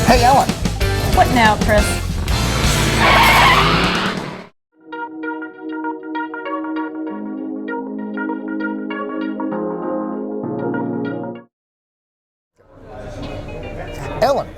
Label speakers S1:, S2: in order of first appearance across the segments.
S1: Hey, Ellen.
S2: What now, Chris?
S1: Ellen.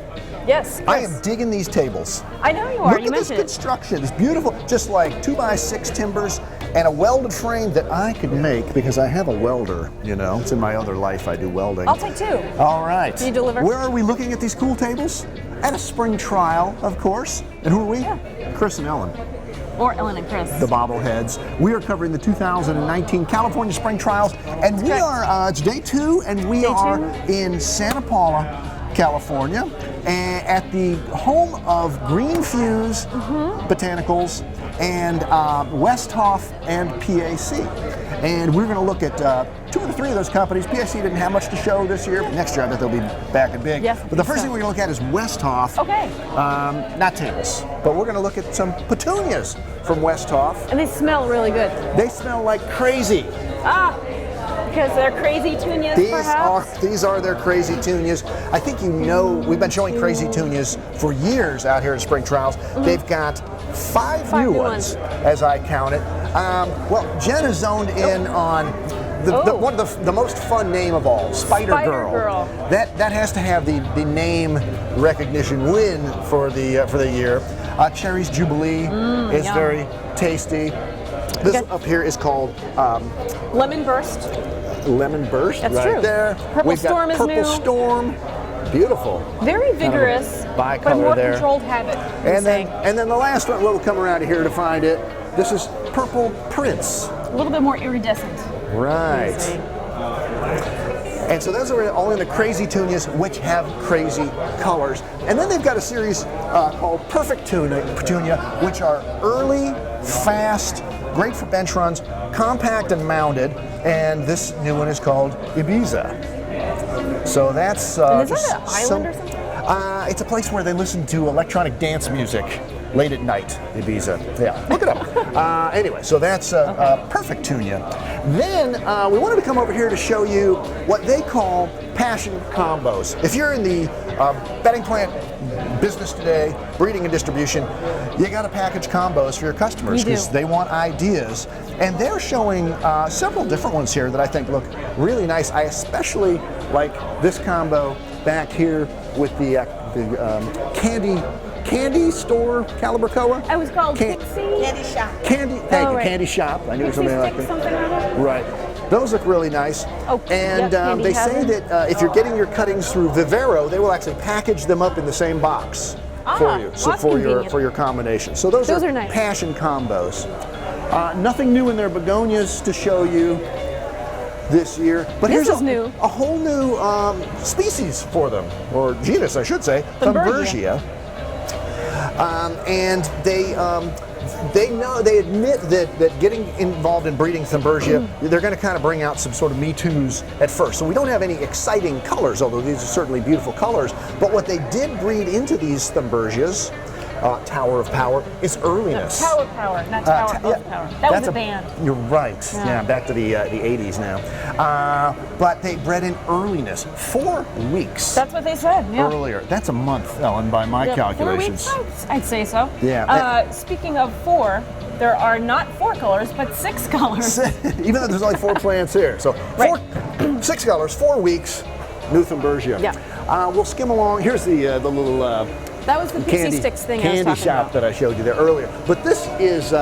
S2: Yes, Chris.
S1: I am digging these tables.
S2: I know you are.
S1: Look
S2: You
S1: at this
S2: mentioned it.
S1: construction. It's beautiful, just like 2x6 timbers and a welded frame that I could make because I have a welder, you know. It's in my other life I do welding.
S2: I'll take two.
S1: All right.
S2: Can you deliver?
S1: Where are we looking at these cool tables? At a spring trial, of course. And who are we?
S2: Yeah.
S1: Chris and Ellen,
S2: Or Ellen and Chris.
S1: the bobbleheads. We are covering the 2019 California Spring Trials, and we
S2: correct.
S1: are, it's day 2, and we
S2: Day
S1: are
S2: 2.
S1: in Santa Paula, California, and at the home of Green Fuse Botanicals and Westhoff and PAC. And we're going to look at 2 of the 3 of those companies. PAC didn't have much to show this year, but next year I bet they'll be back and big.
S2: Yes,
S1: but the first thing we're going to look at is Westhoff.
S2: Okay.
S1: Not tables, but we're going to look at some petunias from Westhoff.
S2: And they smell really good.
S1: They smell like crazy.
S2: Because they're crazy petunias, perhaps?
S1: These are their crazy petunias. I think you know we've been showing crazy petunias for years out here at Spring Trials. They've got 5 new ones, as I count it. Well, Jen has zoned in on one of the most fun name of all, Spider Girl. That has to have the name recognition win for the year. Cherry's Jubilee is
S2: yum.
S1: very tasty. This up here is called
S2: Lemon Burst.
S1: Lemon Burst.
S2: That's
S1: right
S2: true.
S1: there.
S2: Purple
S1: We've got
S2: Storm is
S1: Purple
S2: new.
S1: Storm. Beautiful.
S2: Very vigorous,
S1: bicolor
S2: but more
S1: there.
S2: controlled habit.
S1: And then the last one, we'll come around here to find it. This is Purple Prince.
S2: A little bit more iridescent.
S1: Right. And so those are all in the crazy petunias, which have crazy colors. And then they've got a series called Perfect Petunia, which are early, fast, great for bench runs, compact and mounded. And this new one is called Ibiza. So that's
S2: And is that an island or something?
S1: It's a place where they listen to electronic dance music late at night. Ibiza. Yeah, look it up. Anyway, so that's Perfect Petunia. Then we wanted to come over here to show you what they call passion combos. If you're in the bedding plant business today, breeding and distribution, you got to package combos for your customers because they want ideas. And they're showing several different ones here that I think look really nice. I especially like this combo back here with the candy store Calibracoa.
S2: I was called Pixie.
S3: Candy shop.
S1: Thank you, Candy Shop. I knew
S2: Pixie
S1: something like
S2: stick,
S1: that.
S2: something or other?
S1: Right. Those look really nice.
S2: Oh,
S1: and
S2: yep, Candy
S1: they
S2: has
S1: say
S2: them.
S1: that if you're getting your cuttings through Vivero, they will actually package them up in the same box for you, so
S2: that's
S1: for
S2: convenient.
S1: your combination. So those are
S2: nice.
S1: passion combos. Nothing new in their begonias to show you this year, but
S2: This
S1: here's
S2: is new.
S1: a whole new species for them, or genus, I should say, Thurassia. And they admit that getting involved in breeding Thurassia, they're going to kind of bring out some sort of Me Too's at first. So we don't have any exciting colors, although these are certainly beautiful colors. But what they did breed into these Thurasias, Tower of Power, is earliness.
S2: Tower of Power, not Tower of Power. That was a band.
S1: You're right. Yeah, back to the 80s now. But they bred in earliness, 4 weeks.
S2: That's what they said. Yeah.
S1: Earlier. That's a month, Ellen, by my calculations.
S2: 4 weeks? I'd say so.
S1: Yeah.
S2: Speaking of 4, there are not 4 colors, but 6 colors.
S1: Even though there's only 4 plants here. So 6 colors, 4 weeks, new Thurassia.
S2: Yeah.
S1: We'll skim along. Here's the little
S2: that was the Pixie Sticks thing I was
S1: candy
S2: talking
S1: shop
S2: about.
S1: that I showed you there earlier. But this is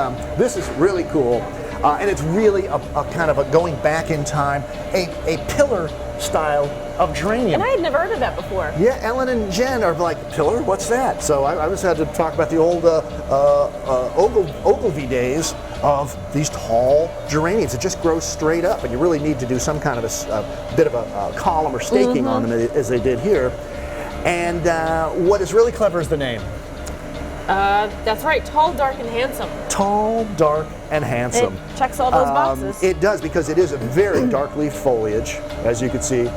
S1: really cool, and it's really a kind of a going back in time, a pillar style of geranium.
S2: And I had never heard of that before.
S1: Yeah, Ellen and Jen are like, pillar? What's that? So I just had to talk about the old Ogilvy days of these tall geraniums. It just grows straight up, and you really need to do some kind of a bit of a column or staking on them as they did here. And what is really clever is the name.
S2: That's right, tall, dark, and handsome.
S1: Tall, dark, and handsome.
S2: It checks all those boxes.
S1: It does, because it is a very dark leaf foliage, as you can see.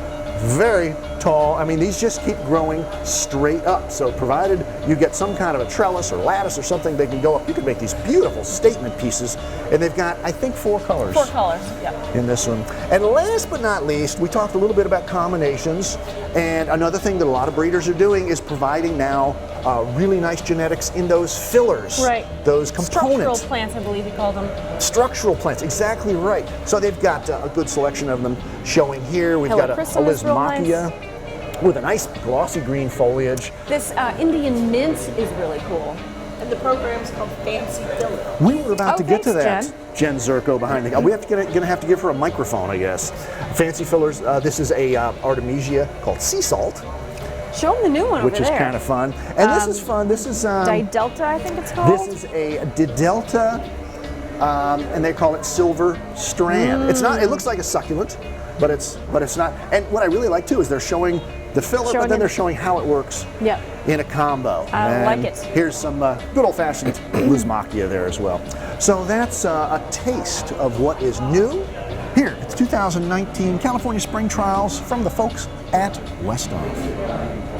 S1: Very tall. I mean, these just keep growing straight up. So provided you get some kind of a trellis or lattice or something, they can go up. You can make these beautiful statement pieces, and they've got, I think, 4 colors.
S2: 4 colors, yeah.
S1: In this one. And last but not least, we talked a little bit about combinations, and another thing that a lot of breeders are doing is providing now really nice genetics in those fillers,
S2: right?
S1: Those components.
S2: Structural plants, I believe you call them.
S1: Structural plants, exactly right. So they've got a good selection of them showing here. We've got a Lismachia with a nice glossy green foliage.
S2: This Indian mint is really cool.
S3: And the program's called Fancy Filler.
S1: We were about to get to that.
S2: Jen.
S1: Jen Zerko behind the. We have to gonna have to give her a microphone, I guess. Fancy fillers. This is a Artemisia called Sea Salt,
S2: Show them the new one
S1: which
S2: over
S1: is
S2: there.
S1: kind of fun. And this is fun. This is
S2: Didelta, I think it's called.
S1: This is a Didelta, and they call it silver strand. It's not. It looks like a succulent, but it's not. And what I really like too is they're showing the filler, but then they're showing how it works in a combo.
S2: I like it.
S1: Here's some good old-fashioned Lismachia there as well. So that's a taste of what is new here at the 2019 California Spring Trials from the folks at Westhoff.